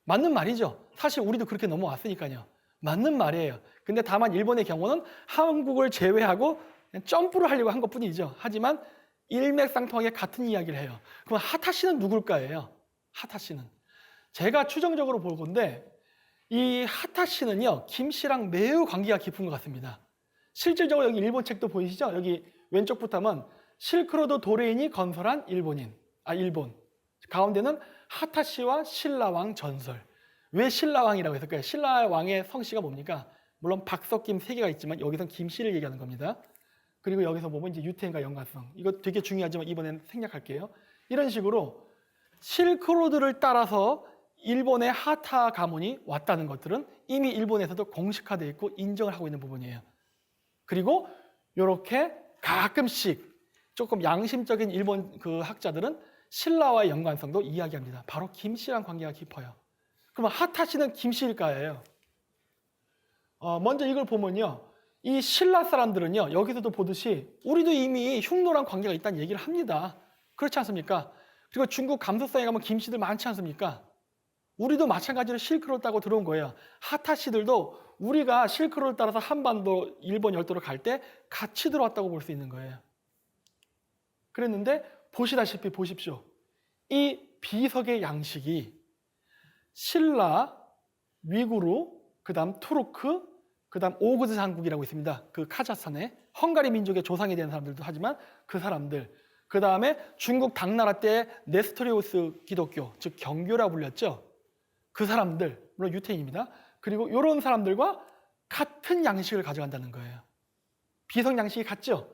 맞는 말이죠. 사실 우리도 그렇게 넘어왔으니까요. 맞는 말이에요. 근데 다만 일본의 경우는 한국을 제외하고 그냥 점프를 하려고 한 것뿐이죠. 하지만 일맥상통하게 같은 이야기를 해요. 그럼 하타시는 누굴까예요? 하타시는. 제가 추정적으로 볼 건데 이 하타시는요, 김씨랑 매우 관계가 깊은 것 같습니다. 실질적으로 여기 일본 책도 보이시죠? 여기 왼쪽부터 하면 실크로드 도레인이 건설한 일본. 가운데는 하타시와 신라왕 전설. 왜 신라왕이라고 했을까요? 신라왕의 성씨가 뭡니까? 물론 박석김 세 개가 있지만 여기선 김씨를 얘기하는 겁니다. 그리고 여기서 보면 이제 유태인과 연관성. 이거 되게 중요하지만 이번에는 생략할게요. 이런 식으로 실크로드를 따라서 일본의 하타 가문이 왔다는 것들은 이미 일본에서도 공식화되어 있고 인정을 하고 있는 부분이에요. 그리고 이렇게 가끔씩 조금 양심적인 일본 그 학자들은 신라와의 연관성도 이야기합니다. 바로 김씨랑 관계가 깊어요. 그러면 하타시는 김씨일까요? 먼저 이걸 보면요, 이 신라 사람들은요, 여기서도 보듯이 우리도 이미 흉노랑 관계가 있다는 얘기를 합니다. 그렇지 않습니까? 그리고 중국 감소성에 가면 김씨들 많지 않습니까? 우리도 마찬가지로 실크로드 따고 들어온 거예요. 하타시들도 우리가 실크로드 따라서 한반도 일본 열도로 갈 때 같이 들어왔다고 볼 수 있는 거예요. 그랬는데 보시다시피 보십시오. 이 비석의 양식이 신라, 위구르, 그 다음 투르크, 그 다음 오그즈 장국이라고 있습니다. 그 카자흐스탄에 헝가리 민족의 조상이 되는 사람들도 하지만 그 사람들, 그 다음에 중국 당나라 때 네스토리우스 기독교, 즉 경교라고 불렸죠. 그 사람들, 물론 유태인입니다. 그리고 이런 사람들과 같은 양식을 가져간다는 거예요. 비석 양식이 같죠?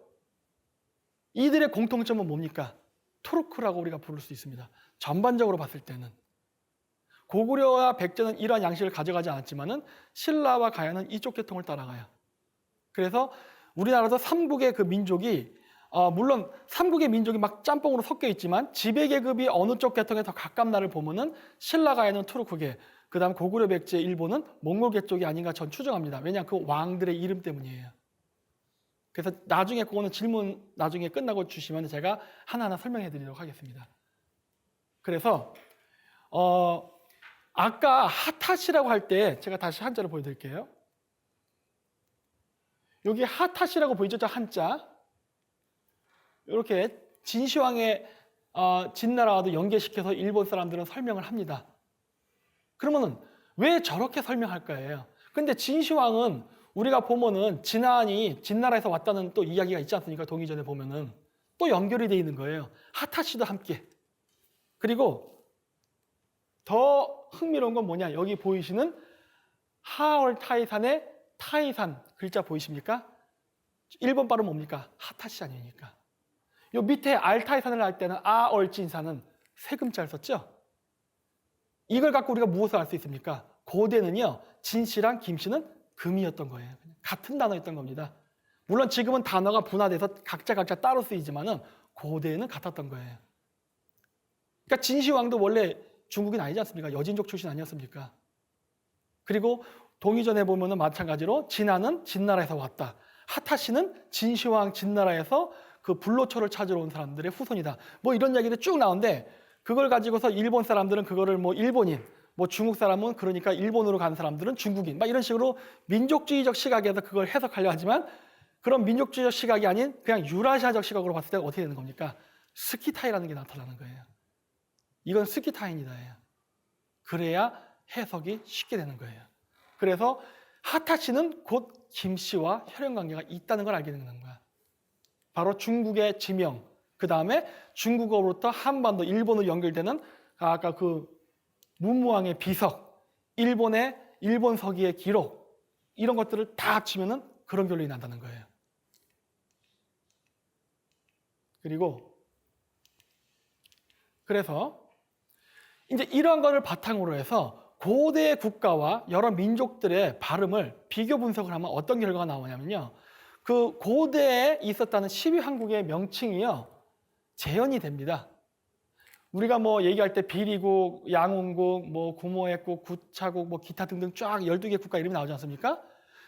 이들의 공통점은 뭡니까? 투르크라고 우리가 부를 수 있습니다. 전반적으로 봤을 때는. 고구려와 백제는 이러한 양식을 가져가지 않았지만은 신라와 가야는 이쪽 계통을 따라가요. 그래서 우리나라도 삼국의 그 민족이 물론 삼국의 민족이 막 짬뽕으로 섞여 있지만 지배 계급이 어느 쪽 계통에 더 가깝나를 보면은 신라가에는 투르크계, 그다음 고구려 백제 일본은 몽골계 쪽이 아닌가 전 추정합니다. 왜냐 그 왕들의 이름 때문이에요. 그래서 나중에 그거는 질문 나중에 끝나고 주시면 제가 하나하나 설명해 드리도록 하겠습니다. 그래서 아까 핫핫이라고 할 때 제가 다시 한자를 보여드릴게요. 여기 핫핫이라고 보이죠? 저 한자. 이렇게 진시황의 진나라와도 연계시켜서 일본 사람들은 설명을 합니다. 그러면은 왜 저렇게 설명할까요? 근데 진시황은 우리가 보면은 진안이 진나라에서 왔다는 또 이야기가 있지 않습니까? 동의전에 보면은 또 연결이 돼 있는 거예요. 핫핫이도 함께. 그리고 더 흥미로운 건 뭐냐? 여기 보이시는 하얼 타이산의 타이산 글자 보이십니까? 일본 발음 뭡니까? 핫핫이 아니니까. 요 밑에 알타이산을 할 때는 아얼진산은 세금자를 썼죠? 이걸 갖고 우리가 무엇을 알 수 있습니까? 고대는요, 진씨랑 김씨는 금이었던 거예요. 같은 단어였던 겁니다. 물론 지금은 단어가 분화돼서 각자 따로 쓰이지만은 고대에는 같았던 거예요. 그러니까 진시황도 원래 중국인 아니지 않습니까? 여진족 출신 아니었습니까? 그리고 동의전에 보면은 마찬가지로 진안은 진나라에서 왔다. 핫핫씨는 진시황 진나라에서 그 불로초를 찾으러 온 사람들의 후손이다. 뭐 이런 이야기들이 쭉 나오는데 그걸 가지고서 일본 사람들은 그거를 뭐 일본인, 뭐 중국 사람은 그러니까 일본으로 간 사람들은 중국인, 막 이런 식으로 민족주의적 시각에서 그걸 해석하려 하지만 그런 민족주의적 시각이 아닌 그냥 유라시아적 시각으로 봤을 때 어떻게 되는 겁니까? 스키타이라는 게 나타나는 거예요. 이건 스키타이니다예요. 그래야 해석이 쉽게 되는 거예요. 그래서 핫핫씨는 곧 김씨와 혈연관계가 있다는 걸 알게 되는 거야. 바로 중국의 지명, 그 다음에 중국어로부터 한반도, 일본으로 연결되는 아까 그 문무왕의 비석, 일본 서기의 기록, 이런 것들을 다 합치면은 그런 결론이 난다는 거예요. 그래서 이제 이러한 것을 바탕으로 해서 고대 국가와 여러 민족들의 발음을 비교 분석을 하면 어떤 결과가 나오냐면요. 그 고대에 있었다는 12황국의 명칭이요. 재현이 됩니다. 우리가 뭐 얘기할 때 비리국, 양운국, 뭐 구모해국, 구차국, 뭐 기타 등등 쫙 12개 국가 이름이 나오지 않습니까?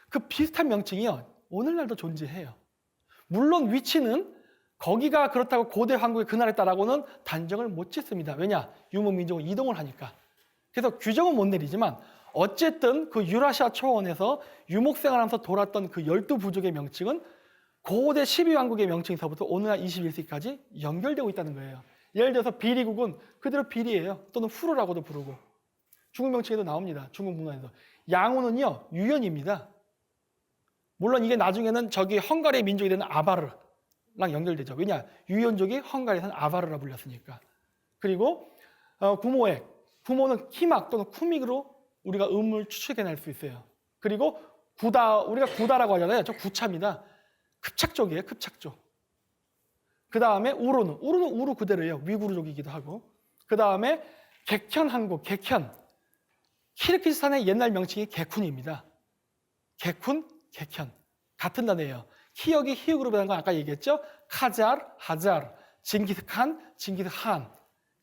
그 비슷한 명칭이요. 오늘날도 존재해요. 물론 위치는 거기가 그렇다고 고대 황국이 그 나라였다라고는 단정을 못 짓습니다. 왜냐? 유목민족은 이동을 하니까. 그래서 규정은 못 내리지만 어쨌든 그 유라시아 초원에서 유목생활하면서 돌았던 그 12부족의 명칭은 고대 12왕국의 명칭에서부터 오늘날 21세기까지 연결되고 있다는 거예요. 예를 들어서 비리국은 그대로 비리예요. 또는 후르라고도 부르고. 중국 명칭에도 나옵니다. 중국 문화에서. 양호는요, 유연입니다. 물론 이게 나중에는 저기 헝가리의 민족이 되는 아바르랑 연결되죠. 왜냐? 유연족이 헝가리에서는 아바르라 불렸으니까. 그리고 구모는 키막 또는 쿠믹으로 우리가 음을 추측해낼 수 있어요. 그리고 우리가 구다라고 하잖아요. 저 구차입니다. 급착족이에요. 급착족. 그 다음에 우르는 우르 그대로예요. 위구르족이기도 하고. 그 다음에 객현한국, 키르기스탄의 옛날 명칭이 개쿤입니다. 개쿤, 객현. 같은 단어예요. 키역이 히읗으로 변한 건 아까 얘기했죠? 카자르, 하자르, 징기스칸, 징기스한.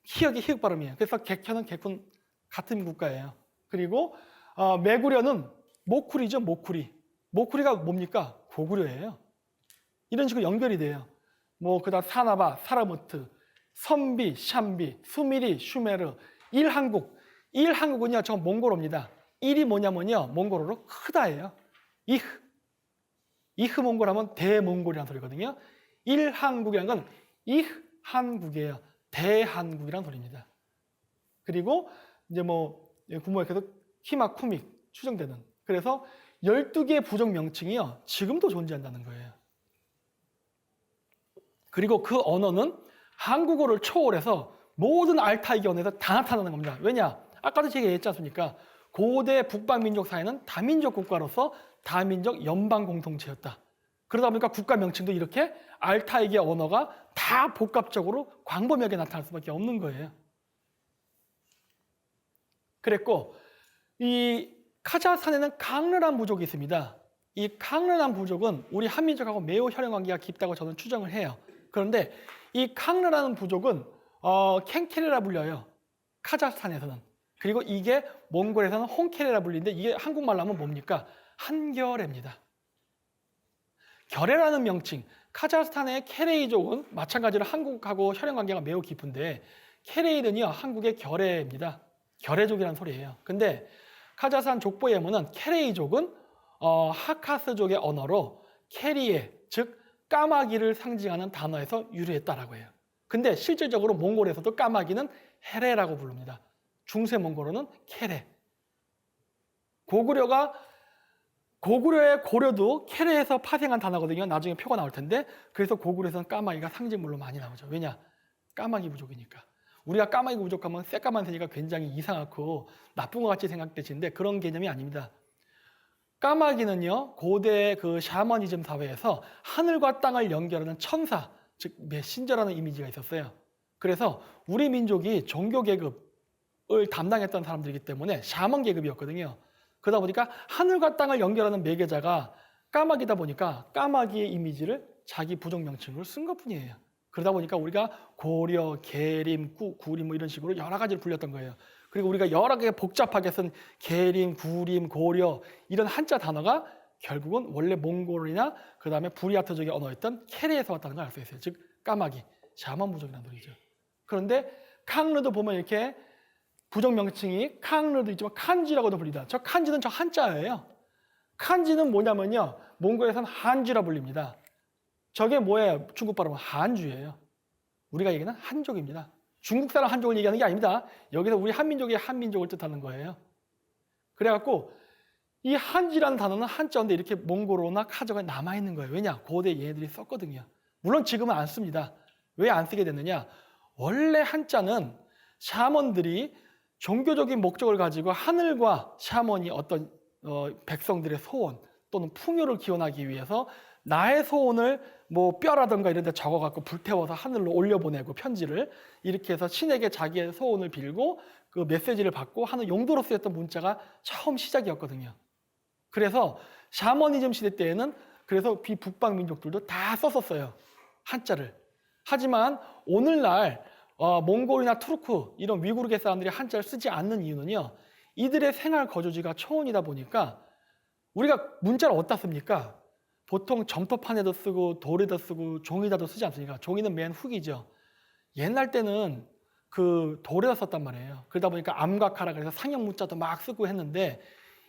키역이 히읗 발음이에요. 그래서 객현은 개쿤 같은 국가예요. 그리고 메구려는 모쿠리죠, 모쿠리. 모쿠리가 뭡니까? 고구려예요. 이런 식으로 연결이 돼요. 뭐 그다음 사나바, 사라무트, 선비, 샴비, 수미리, 슈메르, 일한국은요, 저 몽골어입니다. 일이 뭐냐면요, 몽골어로 크다예요. 이흐 몽골 하면 대몽골이라는 소리거든요. 일한국이라는 건 이한국이에요. 대한국이라는 소리입니다. 그리고 이제 뭐 구모에서 키마 쿠믹 추정되는. 그래서 12개의 부족 명칭이요, 지금도 존재한다는 거예요. 그리고 그 언어는 한국어를 초월해서 모든 알타이계 언어에서 다 나타나는 겁니다. 왜냐? 아까도 제가 얘기했지 않습니까? 고대 북방민족 사회는 다민족 국가로서 다민족 연방 공동체였다. 그러다 보니까 국가 명칭도 이렇게 알타이계 언어가 다 복합적으로 광범위하게 나타날 수밖에 없는 거예요. 그랬고, 이 카자흐스탄에는 강르란 부족이 있습니다. 이 강르란 부족은 우리 한민족하고 매우 혈연 관계가 깊다고 저는 추정을 해요. 그런데 이 캉르라는 부족은 켄케레라 불려요. 카자흐스탄에서는. 그리고 이게 몽골에서는 홍케레라 불리는데 이게 한국말로 하면 뭡니까? 한겨레입니다. 결해라는 명칭, 카자흐스탄의 케레이족은 마찬가지로 한국하고 혈연 관계가 매우 깊은데 케레이는요 한국의 결해입니다. 결해족이라는 소리예요. 근데 카자흐스탄 족보에 보면 케레이족은 하카스족의 언어로 케리에, 즉 까마귀를 상징하는 단어에서 유래했다라고 해요. 근데 실질적으로 몽골에서도 까마귀는 헤레라고 부릅니다. 중세 몽골어는 케레. 고구려의 고려도 케레에서 파생한 단어거든요. 나중에 표가 나올 텐데 그래서 고구려에서는 까마귀가 상징물로 많이 나오죠. 왜냐? 까마귀 부족이니까. 우리가 까마귀 부족하면 새까만 새니까 굉장히 이상하고 나쁜 것 같이 생각되시는데 그런 개념이 아닙니다. 까마귀는요 고대 그 샤머니즘 사회에서 하늘과 땅을 연결하는 천사, 즉 메신저라는 이미지가 있었어요. 그래서 우리 민족이 종교 계급을 담당했던 사람들이기 때문에 샤먼 계급이었거든요. 그러다 보니까 하늘과 땅을 연결하는 매개자가 까마귀다 보니까 까마귀의 이미지를 자기 부족 명칭으로 쓴 것뿐이에요. 그러다 보니까 우리가 고려, 계림, 구림 뭐 이런 식으로 여러 가지를 불렸던 거예요. 그리고 우리가 여러 개 복잡하게 쓴 계림, 구림, 고려 이런 한자 단어가 결국은 원래 몽골이나 그 다음에 부리아트족의 언어였던 케레에서 왔다는 걸 알 수 있어요. 즉 까마귀, 샤먼 부족이라는 소리죠. 그런데 캉르도 보면 이렇게 부족 명칭이 캉르도 있지만 칸지라고도 불립니다. 저 칸지는 저 한자예요. 칸지는 뭐냐면요. 몽골에서는 한지라 불립니다. 저게 뭐예요? 중국 발음은 한주예요. 우리가 얘기하는 한족입니다. 중국 사람 한족을 얘기하는 게 아닙니다. 여기서 우리 한민족의 한민족을 뜻하는 거예요. 그래갖고 이 한지라는 단어는 한자인데 이렇게 몽골어나 카자흐에 남아있는 거예요. 왜냐? 고대 얘네들이 썼거든요. 물론 지금은 안 씁니다. 왜 안 쓰게 됐느냐? 원래 한자는 샤먼들이 종교적인 목적을 가지고 하늘과 샤먼이 어떤 백성들의 소원 또는 풍요를 기원하기 위해서 나의 소원을 뭐 뼈라든가 이런 데 적어갖고 불태워서 하늘로 올려보내고 편지를 이렇게 해서 신에게 자기의 소원을 빌고 그 메시지를 받고 하는 용도로 쓰였던 문자가 처음 시작이었거든요. 그래서 샤머니즘 시대 때에는 그래서 비북방 민족들도 다 썼었어요. 한자를. 하지만 오늘날 몽골이나 투르크 이런 위구르계 사람들이 한자를 쓰지 않는 이유는요. 이들의 생활 거주지가 초원이다 보니까 우리가 문자를 어디다 씁니까? 보통 점토판에도 쓰고 돌에도 쓰고 종이다도 쓰지 않습니까? 종이는 맨 후기죠. 옛날 때는 그 돌에다 썼단 말이에요. 그러다 보니까 암각하라 그래서 상형 문자도 막 쓰고 했는데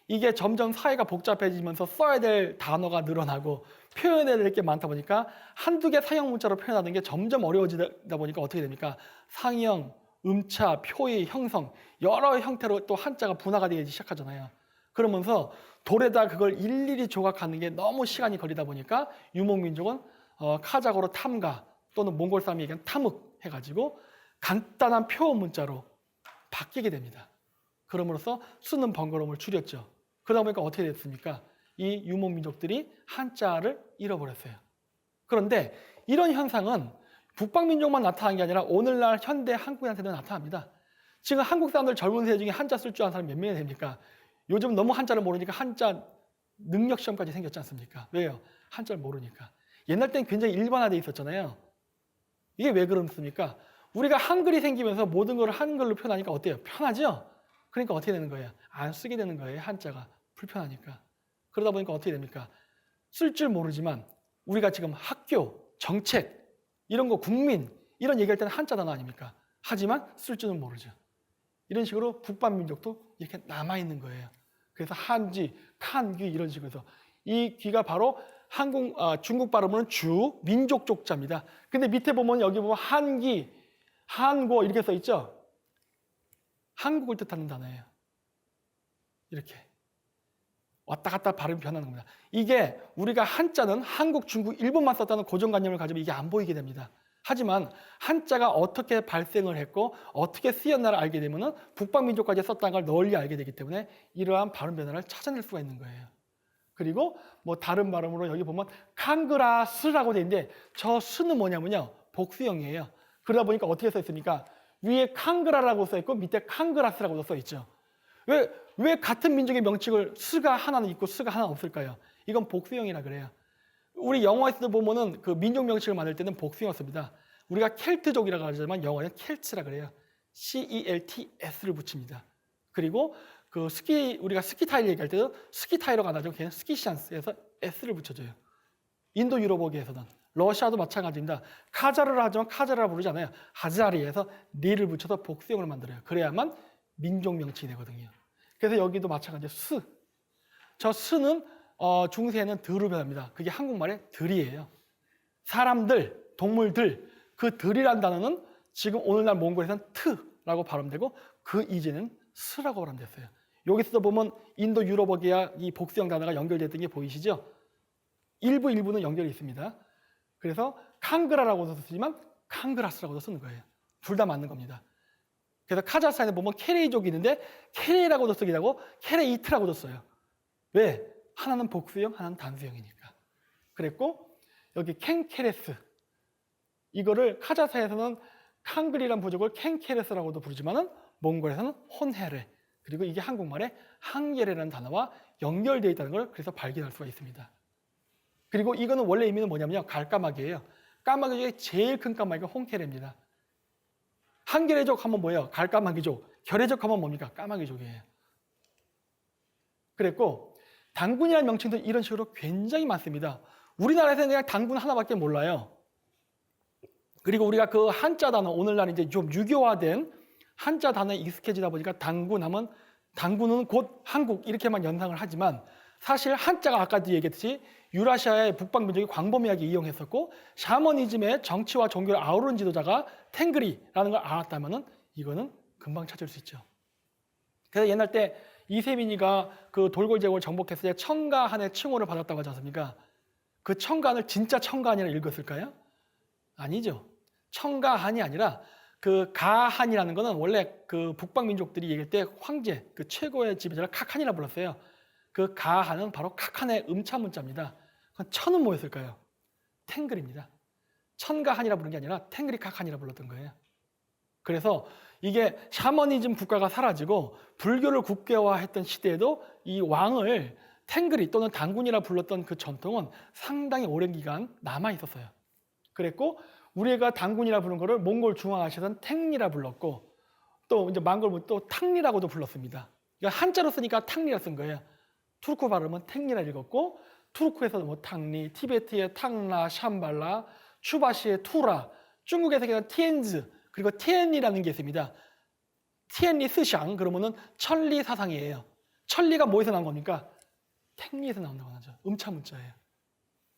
이게 점점 사회가 복잡해지면서 써야 될 단어가 늘어나고 표현해야 될 게 많다 보니까 한두 개 상형 문자로 표현하는 게 점점 어려워지다 보니까 어떻게 됩니까? 상형, 음차, 표의, 형성 여러 형태로 또 한자가 분화가 되기 시작하잖아요. 그러면서 돌에다 그걸 일일이 조각하는 게 너무 시간이 걸리다 보니까 유목민족은 카자흐로 탐가 또는 몽골 사람이 얘기하는 타묵 해가지고 간단한 표 문자로 바뀌게 됩니다. 그럼으로써 쓰는 번거로움을 줄였죠. 그러다 보니까 어떻게 됐습니까? 이 유목민족들이 한자를 잃어버렸어요. 그런데 이런 현상은 북방민족만 나타난 게 아니라 오늘날 현대 한국인한테도 나타납니다. 지금 한국 사람들 젊은 세대 중에 한자 쓸 줄 아는 사람이 몇 명이 됩니까? 요즘 너무 한자를 모르니까 한자 능력 시험까지 생겼지 않습니까? 왜요? 한자를 모르니까. 옛날 땐 굉장히 일반화되어 있었잖아요. 이게 왜 그렇습니까? 우리가 한글이 생기면서 모든 걸 한글로 표현하니까 어때요? 편하죠? 그러니까 어떻게 되는 거예요? 안 쓰게 되는 거예요. 한자가 불편하니까. 그러다 보니까 어떻게 됩니까? 쓸 줄 모르지만 우리가 지금 학교, 정책, 이런 거 국민 이런 얘기할 때는 한자 단어 아닙니까? 하지만 쓸 줄은 모르죠. 이런 식으로 북방민족도 이렇게 남아있는 거예요. 그래서 한지, 칸귀 이런 식으로 해서 이 귀가 바로 중국 발음으로는 주, 민족 족자입니다. 근데 밑에 보면 여기 보면 한기, 한고 이렇게 써 있죠? 한국을 뜻하는 단어예요. 이렇게 왔다 갔다 발음이 변하는 겁니다. 이게 우리가 한자는 한국, 중국, 일본만 썼다는 고정관념을 가지면 이게 안 보이게 됩니다. 하지만 한자가 어떻게 발생을 했고 어떻게 쓰였나를 알게 되면 북방민족까지 썼다는 걸 널리 알게 되기 때문에 이러한 발음 변화를 찾아낼 수가 있는 거예요. 그리고 뭐 다른 발음으로 여기 보면 칸그라스라고 되어 있는데 저 스는 뭐냐면요. 복수형이에요. 그러다 보니까 어떻게 써 있습니까? 위에 칸그라라고 써 있고 밑에 칸그라스라고 써 있죠. 왜 같은 민족의 명칭을 스가 하나는 있고 스가 하나 없을까요? 이건 복수형이라 그래요. 우리 영어에서도 보면은 그 민족 명칭을 만들 때는 복수형 씁니다. 우리가 켈트족이라고 하지만 영어는 켈츠라 그래요. CELTS를 붙입니다. 그리고 그 우리가 스키 타일 얘기할 때도 스키 타이러가 나죠. 걔는 스키시안스에서 S를 붙여줘요. 인도 유럽어계에서는. 러시아도 마찬가지입니다. 카자르를 하지만 카자르라 부르지 않아요. 하자리에서 리를 붙여서 복수형을 만들어요. 그래야만 민족 명칭이 되거든요. 그래서 여기도 마찬가지예요. 스. 저 스는 중세에는 드로 변합니다. 그게 한국말의 들이에요. 사람들, 동물들, 그 들이란 단어는 지금 오늘날 몽골에서는 트라고 발음되고 그 이제는 스라고 발음됐어요. 여기서도 보면 인도 유럽어계와 이 복수형 단어가 연결됐던 게 보이시죠? 일부는 연결이 있습니다. 그래서 칸그라라고도 쓰지만 칸그라스라고도 쓰는 거예요. 둘 다 맞는 겁니다. 그래서 카자흐스탄에 보면 케레이족이 있는데 케레이라고도 쓰기도 하고 케레이트라고도 써요. 왜? 하나는 복수형, 하나는 단수형이니까. 그랬고 여기 켄케레스 이거를 카자흐스탄에서는 칸그리란 부족을 켄케레스라고도 부르지만은 몽골에서는 혼헤레 그리고 이게 한국말에 항예레라는 단어와 연결되어 있다는 걸 그래서 발견할 수가 있습니다. 그리고 이거는 원래 의미는 뭐냐면요. 갈까마귀예요. 까마귀 중에 제일 큰 까마귀가 홍케레입니다. 한계레족 하면 뭐예요? 갈까마귀족. 결해족 하면 뭡니까? 까마귀족이에요. 그랬고 당군이라는 명칭도 이런 식으로 굉장히 많습니다. 우리나라에서는 그냥 당군 하나밖에 몰라요. 그리고 우리가 그 한자 단어 오늘날 이제 좀 유교화된 한자 단어에 익숙해지다 보니까 당군하면 당군은 곧 한국 이렇게만 연상을 하지만 사실 한자가 아까도 얘기했듯이 유라시아의 북방민족이 광범위하게 이용했었고 샤머니즘의 정치와 종교를 아우르는 지도자가 탱그리라는 걸 알았다면 이거는 금방 찾을 수 있죠. 그래서 옛날 때 이세민이가 그 돌골제국을 정복했을 때 청가한의 칭호를 받았다고 하지 않습니까? 그 청가한을 진짜 청가한이라고 읽었을까요? 아니죠. 청가한이 아니라 그 가한이라는 거는 원래 그 북방민족들이 얘기할 때 황제, 그 최고의 지배자를 카칸이라 불렀어요. 그 가한은 바로 카칸의 음차문자입니다. 그건 천은 뭐였을까요? 탱글입니다. 천가한이라 부른 게 아니라 탱그리 카칸이라 불렀던 거예요. 그래서 이게 샤머니즘 국가가 사라지고 불교를 국교화했던 시대에도 이 왕을 탱그리 또는 당군이라 불렀던 그 전통은 상당히 오랜 기간 남아 있었어요. 그랬고 우리가 당군이라 부른 거를 몽골 중앙아시아에서는 탱리라 불렀고 또 이제 몽골은 또 탕리라고도 불렀습니다. 그러니까 한자로 쓰니까 탕리라 쓴 거예요. 투르크 발음은 탱리라 읽었고 투르크에서도 뭐 탕리, 티베트의 탕라, 샴발라, 추바시의 투라, 중국에서는 티엔즈 그리고 티엔리라는 게 있습니다. 티엔리 스샹 그러면은 천리 사상이에요. 천리가 뭐에서 나온 겁니까? 탱리에서 나온다고 하죠. 음차문자예요.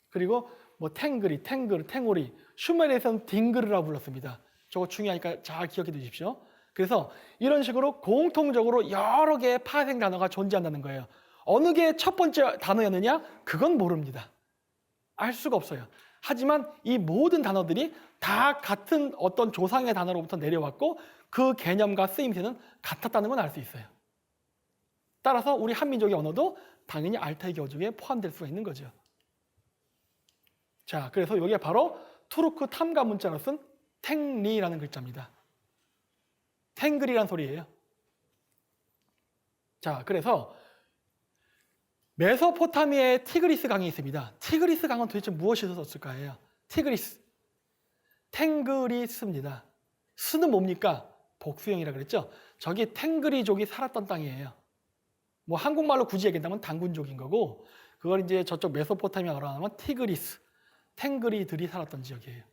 그리고 뭐 탱그리, 탱그르, 탱오리, 슈메르에서는 딩그르라고 불렀습니다. 저거 중요하니까 잘 기억해 두십시오. 그래서 이런 식으로 공통적으로 여러 개의 파생 단어가 존재한다는 거예요. 어느 게 첫 번째 단어였느냐? 그건 모릅니다. 알 수가 없어요. 하지만 이 모든 단어들이 다 같은 어떤 조상의 단어로부터 내려왔고 그 개념과 쓰임새는 같았다는 건 알 수 있어요. 따라서 우리 한민족의 언어도 당연히 알타이 교족에 포함될 수가 있는 거죠. 자, 그래서 여기가 바로 투르크 탐가 문자로 쓴 탱리라는 글자입니다. 탱글이라는 소리예요. 자, 그래서 메소포타미아에 티그리스 강이 있습니다. 티그리스 강은 도대체 무엇에서 썼을까요? 티그리스, 탱그리스입니다. 스는 뭡니까? 복수형이라 그랬죠? 저기 탱그리족이 살았던 땅이에요. 뭐 한국말로 굳이 얘기한다면 당군족인 거고 그걸 이제 저쪽 메소포타미아로 하면 티그리스, 탱그리들이 살았던 지역이에요.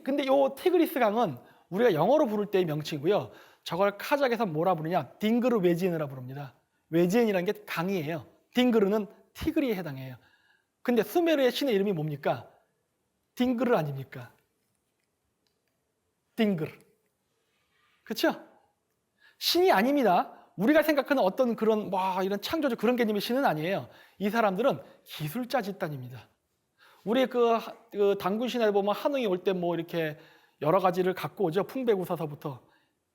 근데 요 티그리스 강은 우리가 영어로 부를 때의 명칭이고요. 저걸 카자흐에서 뭐라 부르냐? 딩그르 외지엔이라 부릅니다. 외지엔이라는 게 강이에요. 딩그르는 티그리에 해당해요. 근데 수메르의 신의 이름이 뭡니까? 딩그르 아닙니까? 딩그르. 그렇죠? 신이 아닙니다. 우리가 생각하는 어떤 그런 이런 창조적 그런 개념의 신은 아니에요. 이 사람들은 기술자 집단입니다. 우리 그 당군 신화에 보면 한웅이 올 때 뭐 이렇게 여러 가지를 갖고 오죠. 풍배구사서부터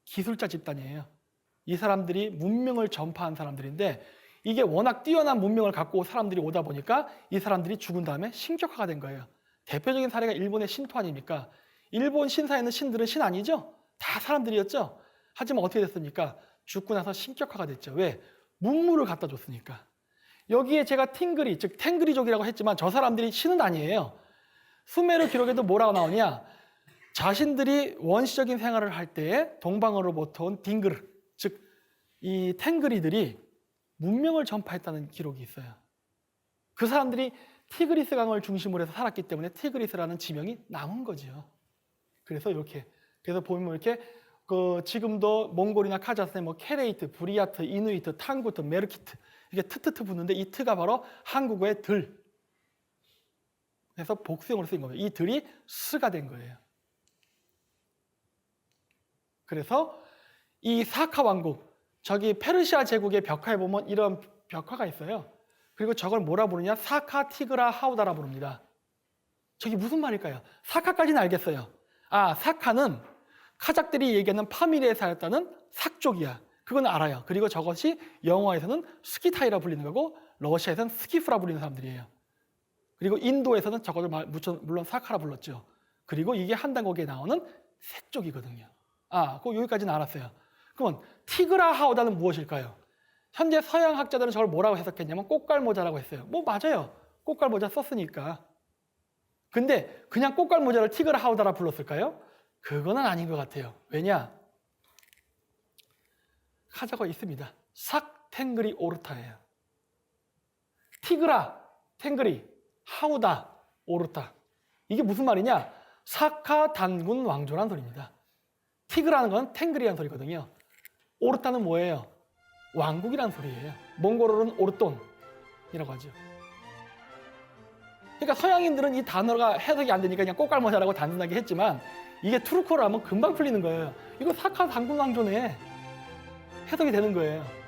기술자 집단이에요. 이 사람들이 문명을 전파한 사람들인데 이게 워낙 뛰어난 문명을 갖고 온 사람들이 오다 보니까 이 사람들이 죽은 다음에 신격화가 된 거예요. 대표적인 사례가 일본의 신토 아닙니까? 일본 신사에 있는 신들은 신 아니죠? 다 사람들이었죠? 하지만 어떻게 됐습니까? 죽고 나서 신격화가 됐죠. 왜? 문물을 갖다 줬으니까. 여기에 제가 팅그리, 즉 탱그리족이라고 했지만 저 사람들이 신은 아니에요. 수메르 기록에도 뭐라고 나오냐? 자신들이 원시적인 생활을 할 때에 동방으로부터 온 딩그르, 즉 이 탱그리들이 문명을 전파했다는 기록이 있어요. 그 사람들이 티그리스 강을 중심으로 해서 살았기 때문에 티그리스라는 지명이 남은 거죠. 그래서 이렇게, 그래서 보면 이렇게 지금도 몽골이나 카자흐스탄에 뭐 케레이트, 부리아트, 이누이트, 탕구트, 메르키트 이게 트트트 붙는데 이 트가 바로 한국어의 들. 그래서 복수형으로 쓰인 거예요. 이 들이 스가 된 거예요. 그래서 이 사카 왕국, 저기 페르시아 제국의 벽화에 보면 이런 벽화가 있어요. 그리고 저걸 뭐라 부르냐? 사카 티그라 하우다라 부릅니다. 저게 무슨 말일까요? 사카까지는 알겠어요. 아, 사카는 카작들이 얘기하는 파미리에 살았다는 삭족이야. 그건 알아요. 그리고 저것이 영어에서는 스키타이라 불리는 거고 러시아에서는 스키프라 불리는 사람들이에요. 그리고 인도에서는 저것을 물론 사카라 불렀죠. 그리고 이게 한 단국에 나오는 색족이거든요. 아, 그 여기까지는 알았어요. 그러면 티그라 하우다는 무엇일까요? 현재 서양 학자들은 저걸 뭐라고 해석했냐면 꽃갈모자라고 했어요. 뭐 맞아요. 꽃갈모자 썼으니까. 근데 그냥 꽃갈모자를 티그라 하우다라 불렀을까요? 그거는 아닌 것 같아요. 왜냐? 카자가 있습니다. 삭 탱그리 오르타예요. 티그라, 탱그리, 하우다, 오르타. 이게 무슨 말이냐? 사카 단군 왕조라는 소리입니다. 티그라는 건 탱그리라는 소리거든요. 오르타는 뭐예요? 왕국이라는 소리예요. 몽골어로는 오르돈이라고 하죠. 그러니까 서양인들은 이 단어가 해석이 안 되니까 그냥 꽃갈모자라고 단순하게 했지만 이게 투르크어로 하면 금방 풀리는 거예요. 이거 사카 단군 왕조네. 해석이 되는 거예요.